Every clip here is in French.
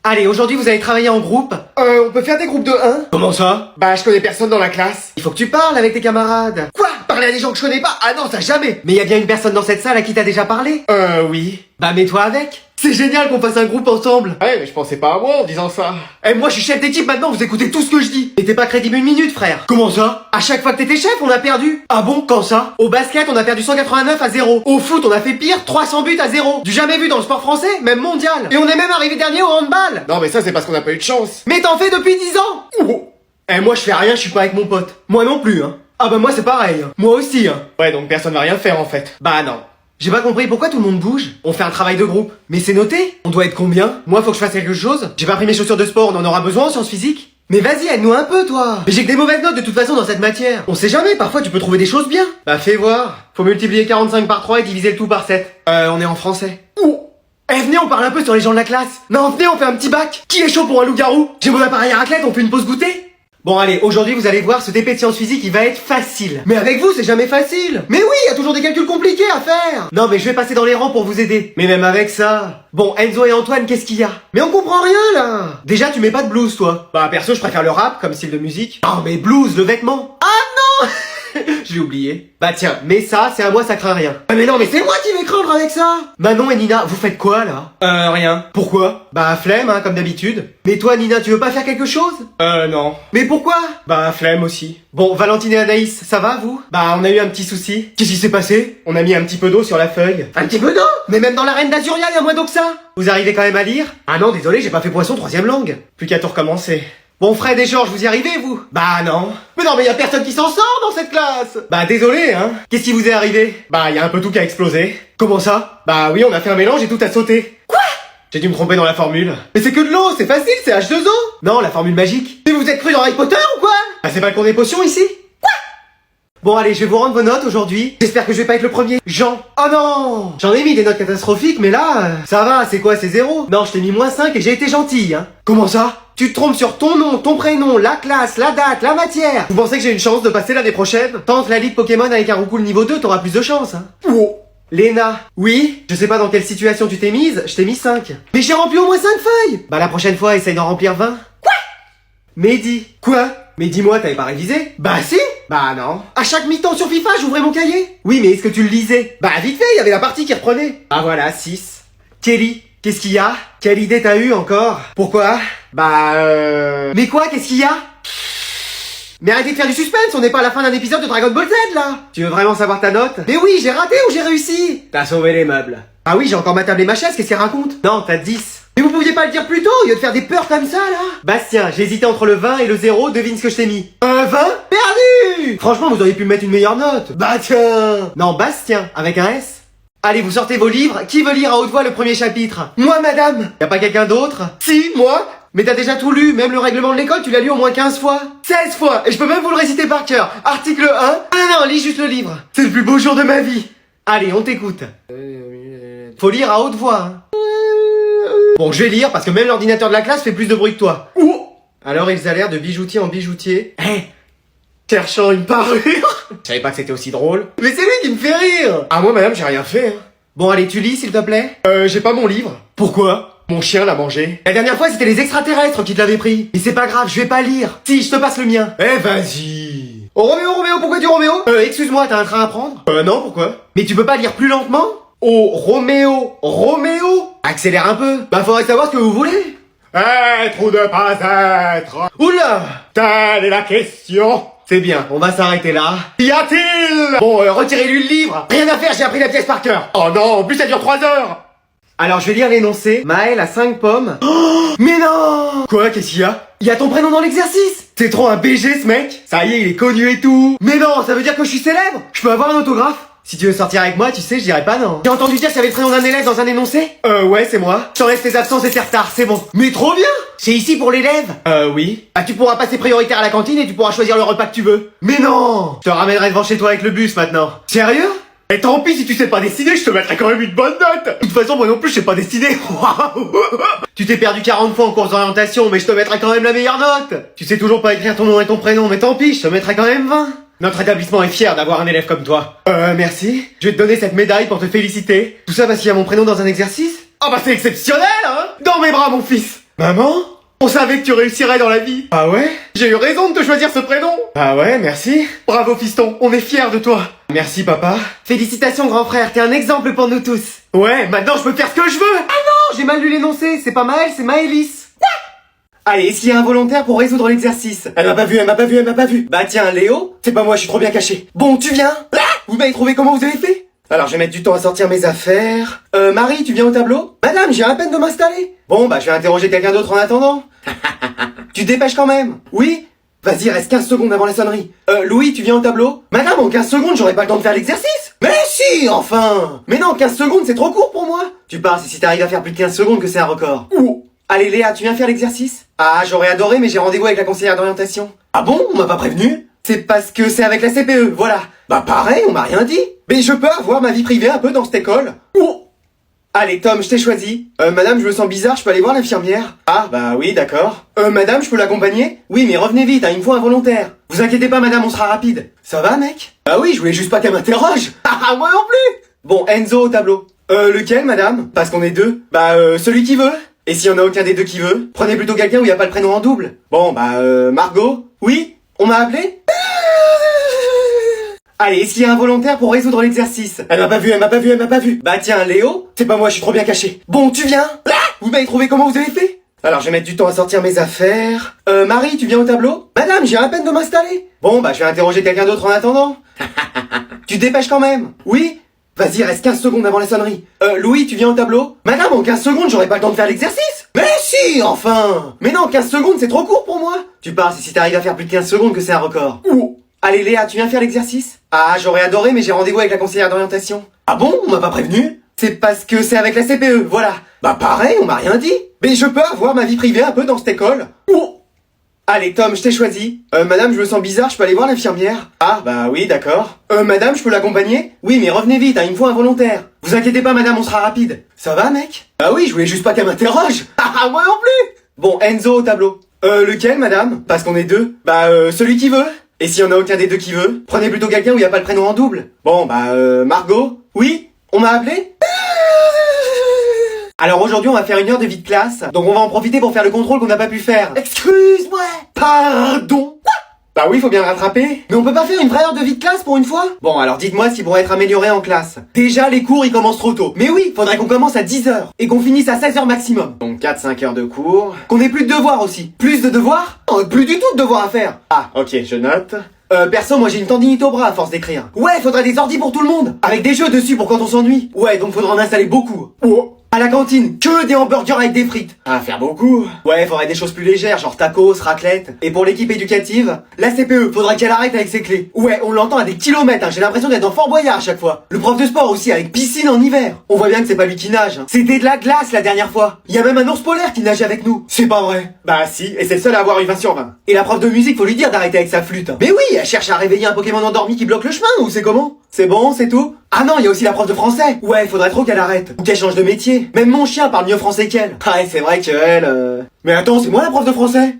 Allez, aujourd'hui vous allez travailler en groupe. On peut faire des groupes de 1? Comment ça? Bah, je connais personne dans la classe. Il faut que tu parles avec tes camarades. Quoi? Parler à des gens que je connais pas? Ah non, ça jamais. Mais y a bien une personne dans cette salle à qui t'as déjà parlé? Oui. Bah mets-toi avec. C'est génial qu'on fasse un groupe ensemble. Ouais, mais je pensais pas à moi en disant ça. Eh, moi je suis chef d'équipe maintenant, vous écoutez tout ce que je dis. Et t'es pas crédible une minute, frère. Comment ça? À chaque fois que t'étais chef, on a perdu. Ah bon, quand ça? Au basket, on a perdu 189 à 0. Au foot, on a fait pire, 300 buts à 0. Du jamais vu dans le sport français, même mondial. Et on est même arrivé dernier au handball. Non, mais ça, c'est parce qu'on a pas eu de chance. Mais t'en fais depuis 10 ans. Oh. Eh, moi je fais rien, je suis pas avec mon pote. Moi non plus, hein. Ah bah moi c'est pareil. Moi aussi, hein. Ouais, donc personne va rien faire en fait. Bah non. J'ai pas compris pourquoi tout le monde bouge. On fait un travail de groupe. Mais c'est noté. On doit être combien? Moi faut que je fasse quelque chose. J'ai pas pris mes chaussures de sport, on en aura besoin en sciences physiques. Mais vas-y, aide-nous un peu, toi. Mais j'ai que des mauvaises notes de toute façon dans cette matière. On sait jamais, parfois tu peux trouver des choses bien. Bah fais voir. Faut multiplier 45 par 3 et diviser le tout par 7. On est en français. Oh. Eh venez, on parle un peu sur les gens de la classe. Non, venez, on fait un petit bac. Qui est chaud pour un loup-garou? J'ai mon appareil à raclette, on fait une pause goûter. Bon allez, aujourd'hui vous allez voir, ce TP de sciences physiques il va être facile. Mais avec vous c'est jamais facile. Mais oui, y a toujours des calculs compliqués à faire. Non mais je vais passer dans les rangs pour vous aider. Mais même avec ça. Bon, Enzo et Antoine, qu'est-ce qu'il y a? Mais on comprend rien là. Déjà tu mets pas de blues toi. Bah perso je préfère le rap comme style de musique. Non mais blues, le vêtement. Ah non. Je l'ai oublié. Bah tiens, mais ça, c'est à moi, ça craint rien. Ah mais non, mais c'est moi qui vais craindre avec ça. Manon et Nina, vous faites quoi là? Rien. Pourquoi? Bah flemme, hein, comme d'habitude. Mais toi Nina, tu veux pas faire quelque chose? Non. Mais pourquoi? Bah, flemme aussi. Bon, Valentine et Anaïs, ça va vous? Bah, on a eu un petit souci. Qu'est-ce qui s'est passé? On a mis un petit peu d'eau sur la feuille. Un petit peu d'eau? Mais même dans la Reine d'Azuria, y a moins d'eau que ça. Vous arrivez quand même à lire? Ah non, désolé, j'ai pas fait poisson troisième langue. Plus qu'à tout recommencer. Bon, Fred et Georges, vous y arrivez, vous? Bah, non. Mais non, mais y a personne qui s'en sort dans cette classe. Bah désolé, hein. Qu'est-ce qui vous est arrivé? Bah, y a un peu tout qui a explosé. Comment ça? Bah oui, on a fait un mélange et tout a sauté. Quoi? J'ai dû me tromper dans la formule. Mais c'est que de l'eau, c'est facile, c'est H2O. Non, la formule magique. Mais vous êtes cru dans Harry Potter ou quoi? Ah, c'est pas le cours des potions ici? Bon allez, je vais vous rendre vos notes aujourd'hui. J'espère que je vais pas être le premier. Jean. Oh non. J'en ai mis des notes catastrophiques, mais là, ça va, c'est quoi, c'est 0? Non, je t'ai mis -5 et j'ai été gentil, hein. Comment ça? Tu te trompes sur ton nom, ton prénom, la classe, la date, la matière. Vous pensez que j'ai une chance de passer l'année prochaine? Tente la ligue Pokémon avec un roucoule niveau 2, t'auras plus de chance, hein. Oh. Léna. Oui? Je sais pas dans quelle situation tu t'es mise, je t'ai mis 5. Mais j'ai rempli au moins 5 feuilles. Bah la prochaine fois, essaye d'en remplir 20. Quoi? Mehdi. Quoi? Mais dis-moi, t'avais pas révisé? Bah si. Bah non. À chaque mi-temps sur FIFA, j'ouvrais mon cahier. Oui, mais est-ce que tu le lisais? Bah vite fait, il y avait la partie qui reprenait. Ah voilà, 6. Kelly, qu'est-ce qu'il y a? Quelle idée t'as eu encore? Pourquoi? Mais quoi, qu'est-ce qu'il y a? Mais arrêtez de faire du suspense, on n'est pas à la fin d'un épisode de Dragon Ball Z là. Tu veux vraiment savoir ta note? Mais oui, j'ai raté ou j'ai réussi? T'as sauvé les meubles. Ah oui, j'ai encore ma table et ma chaise, qu'est-ce qu'elle raconte? Non, t'as 10. Mais vous pouviez pas le dire plus tôt, au lieu de faire des peurs comme ça là? Bastien, j'ai hésité entre le 20 et le 0, devine ce que je t'ai mis. 20? Perdu! Franchement, vous auriez pu me mettre une meilleure note. Bah tiens. Non, Bastien, avec un S. Allez, vous sortez vos livres. Qui veut lire à haute voix le premier chapitre? Moi, madame. Y a pas quelqu'un d'autre? Si, moi. Mais t'as déjà tout lu, même le règlement de l'école, tu l'as lu au moins 15 fois. 16 fois. Et je peux même vous le réciter par cœur. Article 1. Ah non, lis juste le livre. C'est le plus beau jour de ma vie. Allez, on t'écoute. Faut lire à haute voix, hein. Bon, je vais lire parce que même l'ordinateur de la classe fait plus de bruit que toi. Oh. Alors, ils allèrent de bijoutier en bijoutier. Cherchant une parure. Je savais pas que c'était aussi drôle. Mais c'est lui qui me fait rire. Ah, moi, madame, j'ai rien fait. Hein. Bon, allez, tu lis, s'il te plaît. J'ai pas mon livre. Pourquoi? Mon chien l'a mangé. La dernière fois, c'était les extraterrestres qui te l'avaient pris. Mais c'est pas grave, je vais pas lire. Si, je te passe le mien. Eh, vas-y. Oh, Roméo, pourquoi tu Roméo? Excuse-moi, t'as un train à prendre? Non, pourquoi? Mais tu peux pas lire plus lentement? Oh, Roméo. Accélère un peu. Bah, faudrait savoir ce que vous voulez. Être ou ne pas être? Oula! Telle est la question. C'est bien, on va s'arrêter là. Y a-t-il? Bon, retirez-lui le livre. Rien à faire, j'ai appris la pièce par cœur. Oh non, en plus ça dure 3 heures. Alors, je vais lire l'énoncé. Maël a 5 pommes. Oh, mais non! Quoi, qu'est-ce qu'il y a? Il y a ton prénom dans l'exercice. C'est trop un BG, ce mec. Ça y est, il est connu et tout. Mais non, ça veut dire que je suis célèbre. Je peux avoir un autographe? Si tu veux sortir avec moi, tu sais, je dirais pas non. J'ai entendu dire qu'il y avait le prénom d'un élève dans un énoncé? Ouais, c'est moi. Je t'enlève tes absences et tes retards, c'est bon. Mais trop bien! C'est ici pour l'élève? Oui. Ah, tu pourras passer prioritaire à la cantine et tu pourras choisir le repas que tu veux. Mais non! Je te ramènerai devant chez toi avec le bus maintenant. Sérieux? Et tant pis si tu sais pas dessiner, je te mettrai quand même une bonne note. De toute façon, moi non plus, je sais pas dessiner. Tu t'es perdu 40 fois en cours d'orientation, mais je te mettrai quand même la meilleure note. Tu sais toujours pas écrire ton nom et ton prénom, mais tant pis, je te mettrai quand même 20. Notre établissement est fier d'avoir un élève comme toi. Merci. Je vais te donner cette médaille pour te féliciter. Tout ça parce qu'il y a mon prénom dans un exercice? Oh bah c'est exceptionnel, hein. Dans mes bras, mon fils. Maman? On savait que tu réussirais dans la vie. Ah ouais? J'ai eu raison de te choisir ce prénom. Ah ouais, merci. Bravo fiston, on est fiers de toi. Merci papa. Félicitations grand frère, t'es un exemple pour nous tous. Ouais, maintenant je peux faire ce que je veux. Ah non, j'ai mal lu l'énoncé, c'est pas Maël, c'est Maëlys. Allez, est-ce qu'il y a un volontaire pour résoudre l'exercice? Elle m'a pas vu, elle m'a pas vu, elle m'a pas vu. Bah tiens, Léo, C'est pas moi, je suis trop bien caché. bon, tu viens? Vous m'avez trouvé comment vous avez fait? Alors, je vais mettre du temps à sortir mes affaires. Marie, tu viens au tableau? Madame, j'ai à peine de m'installer. Bon, bah, je vais interroger quelqu'un d'autre en attendant. Tu te dépêches quand même? Oui? Vas-y, reste 15 secondes avant la sonnerie. Louis, tu viens au tableau? Madame, en 15 secondes, j'aurai pas le temps de faire l'exercice. Mais si, enfin! Mais non, 15 secondes, c'est trop court pour moi. Tu parles, c'est si t'arrives à faire plus de 15 secondes que c'est un record. Ouh. Allez, Léa, tu viens faire l'exercice? Ah, j'aurais adoré, mais j'ai rendez-vous avec la conseillère d'orientation. Ah bon? On m'a pas prévenu? C'est parce que c'est avec la CPE, voilà. Bah pareil, on m'a rien dit. Mais je peux avoir ma vie privée un peu dans cette école? Ouh. Allez, Tom, je t'ai choisi. Madame, je me sens bizarre, je peux aller voir l'infirmière? Ah, bah oui, d'accord. Madame, je peux l'accompagner? Oui, mais revenez vite, hein, il me faut un volontaire. Vous inquiétez pas, madame, on sera rapide. Ça va, mec? Ah oui, je voulais juste pas qu'elle m'interroge. Ah, moi non plus. Bon, Enzo au tableau. Lequel, madame? Parce qu'on est deux. Bah, celui qui veut. Et s'il y en a aucun des deux qui veut, prenez plutôt quelqu'un où il y a pas le prénom en double. Bon, bah, Margot? Oui? On m'a appelé? Allez, est-ce qu'il y a un volontaire pour résoudre l'exercice? Elle m'a pas vu, elle m'a pas vu, elle m'a pas vu. Bah tiens, Léo? C'est pas moi, je suis trop bien caché. Bon, tu viens? Vous m'avez trouvé comment vous avez fait? Alors, je vais mettre du temps à sortir mes affaires. Marie, tu viens au tableau? Madame, j'ai à peine de m'installer. Bon, bah, je vais interroger quelqu'un d'autre en attendant. Tu te dépêches quand même? Oui? Vas-y, reste 15 secondes avant la sonnerie. Louis, tu viens au tableau? Madame, en 15 secondes, j'aurai pas le temps de faire l'exercice. Mais si, enfin! Mais non, 15 secondes, c'est trop court pour moi. Tu parles, c'est si t'arrives à faire plus de 15 secondes que c'est un record. Ouh. Allez, Léa, tu viens faire l'exercice? Ah, j'aurais adoré, mais j'ai rendez-vous avec la conseillère d'orientation. Ah bon? On m'a pas prévenu? C'est parce que c'est avec la CPE, voilà. Bah pareil, on m'a rien dit. Mais je peux avoir ma vie privée un peu dans cette école? Ouh. Allez, Tom, je t'ai choisi. Madame, je me sens bizarre, je peux aller voir l'infirmière? Ah, bah oui, d'accord. Madame, je peux l'accompagner? Oui, mais revenez vite, hein, il me faut un volontaire. Vous inquiétez pas, madame, on sera rapide. Ça va, mec? Ah oui, je voulais juste pas qu'elle m'interroge. Ah, moi non plus. Bon, Enzo au tableau. Lequel, madame? Parce qu'on est deux. Bah, celui qui veut. Et s'il y en a aucun des deux qui veut, prenez plutôt quelqu'un où il y a pas le prénom en double. Bon, bah, Margot? Oui? On m'a appelé? Alors aujourd'hui on va faire une heure de vie de classe, donc on va en profiter pour faire le contrôle qu'on n'a pas pu faire. Excuse-moi. Pardon. Quoi? Bah oui, faut bien le rattraper. Mais on peut pas faire une vraie heure de vie de classe pour une fois? Bon, alors dites-moi s'ils pourraient être améliorés en classe. Déjà, les cours ils commencent trop tôt. Mais oui, faudrait qu'on commence à 10h et qu'on finisse à 16h maximum. Donc 4-5 heures de cours. Qu'on ait plus de devoirs aussi. Plus de devoirs? Non, plus du tout de devoirs à faire. Ah, ok, je note. Perso, moi j'ai une tendinite au bras à force d'écrire. Ouais, faudrait des ordis pour tout le monde. Avec des jeux dessus pour quand on s'ennuie. Ouais, donc faudra en installer beaucoup. Ouh. À la cantine, que des hamburgers avec des frites. Ah, faire beaucoup. Ouais, faudrait des choses plus légères, genre tacos, raclette. Et pour l'équipe éducative, la CPE, faudrait qu'elle arrête avec ses clés. Ouais, on l'entend à des kilomètres, hein. J'ai l'impression d'être dans Fort Boyard à chaque fois. Le prof de sport aussi, avec piscine en hiver. On voit bien que c'est pas lui qui nage, hein. C'était de la glace la dernière fois. Il y a même un ours polaire qui nageait avec nous. C'est pas vrai. Bah si, et c'est le seul à avoir eu 20 sur 20. Et la prof de musique, faut lui dire d'arrêter avec sa flûte. Mais oui, elle cherche à réveiller un Pokémon endormi qui bloque le chemin, ou c'est comment? C'est bon, c'est tout? Ah non, il y a aussi la prof de français. Ouais, faudrait trop qu'elle arrête. Ou qu'elle change de métier. Même mon chien parle mieux français qu'elle. Ouais, c'est vrai que elle... Mais attends, c'est moi la prof de français?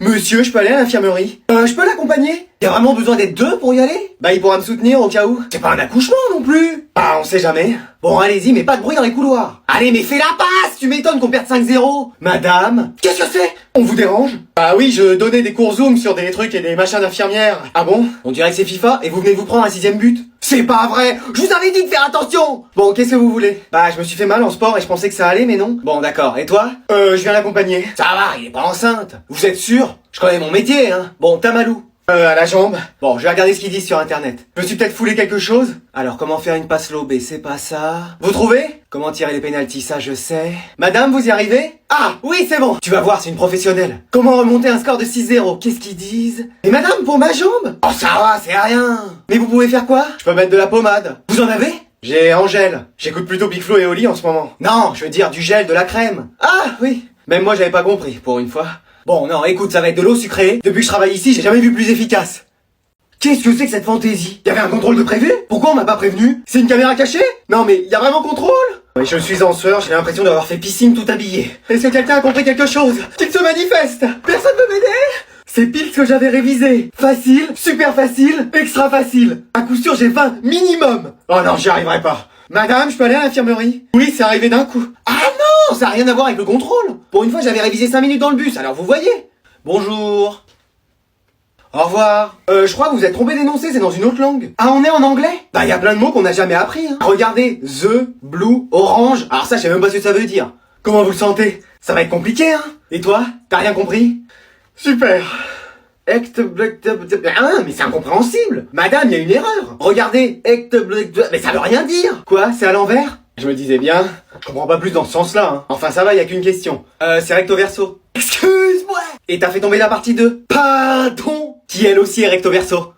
Monsieur, je peux aller à l'infirmerie? Je peux l'accompagner? Y a vraiment besoin d'être deux pour y aller? Bah, il pourra me soutenir au cas où. C'est pas un accouchement non plus. Ah, on sait jamais. Bon, allez-y, mais pas de bruit dans les couloirs. Allez, mais fais la passe. Tu m'étonnes qu'on perde 5-0. Madame? Qu'est-ce que c'est? On vous dérange? Ah oui, je donnais des cours Zoom sur des trucs et des machins d'infirmière. Ah bon? On dirait que c'est FIFA et vous venez de vous prendre un 6ème but. C'est pas vrai. Je vous avais dit de faire attention. Bon, qu'est-ce que vous voulez? Bah, je me suis fait mal en sport et je pensais que ça allait, mais non. Bon, d'accord. Et toi? Je viens l'accompagner. Ça va, il est pas enceinte. Vous êtes sûr? Je connais mon métier, hein. Bon, Tamalou. À la jambe. Bon, je vais regarder ce qu'ils disent sur internet. Je me suis peut-être foulé quelque chose. Alors, comment faire une passe lobée, c'est pas ça. Vous trouvez? Comment tirer les pénaltys, ça je sais. Madame, vous y arrivez? Ah, oui, c'est bon. Tu vas voir, c'est une professionnelle. Comment remonter un score de 6-0? Qu'est-ce qu'ils disent? Et madame, pour ma jambe? Oh, ça va, c'est rien. Mais vous pouvez faire quoi? Je peux mettre de la pommade. Vous en avez? J'ai Angèle. J'écoute plutôt Big Flo et Oli en ce moment. Non, je veux dire du gel, de la crème. Ah, oui. Même moi, j'avais pas compris, pour une fois. Bon, non, écoute, ça va être de l'eau sucrée. Depuis que je travaille ici, j'ai jamais vu plus efficace. Qu'est-ce que c'est que cette fantaisie? Y'avait un contrôle de prévu? Pourquoi on m'a pas prévenu? C'est une caméra cachée? Non mais, y a vraiment contrôle? Oui, je suis en sueur, j'ai l'impression d'avoir fait piscine tout habillé. Est-ce que quelqu'un a compris quelque chose? Qu'il se manifeste? Personne peut m'aider? C'est pile ce que j'avais révisé. Facile, super facile, extra facile. À coup sûr, j'ai 20 minimum. Oh non, j'y arriverai pas. Madame, je peux aller à l'infirmerie? Oui, c'est arrivé d'un coup. Ah non! ça a rien à voir avec le contrôle. Pour une fois, j'avais révisé 5 minutes dans le bus, alors vous voyez. Bonjour. Au revoir. Je crois que vous êtes trompé d'énoncé, c'est dans une autre langue. Ah, on est en anglais? Bah, y a plein de mots qu'on n'a jamais appris, hein. Regardez, the, blue, orange. Alors ça, je sais même pas ce que ça veut dire. Comment vous le sentez? Ça va être compliqué, hein. Et toi? T'as rien compris? Super. Ah, mais c'est incompréhensible. Madame, y a une erreur. Regardez, mais ça veut rien dire. Quoi? C'est à l'envers? Je me disais bien. Je comprends pas plus dans ce sens-là, hein. Enfin, ça va, y a qu'une question. C'est recto verso. Excuse-moi. Et t'as fait tomber la partie 2. Pardon. Qui elle aussi est recto verso.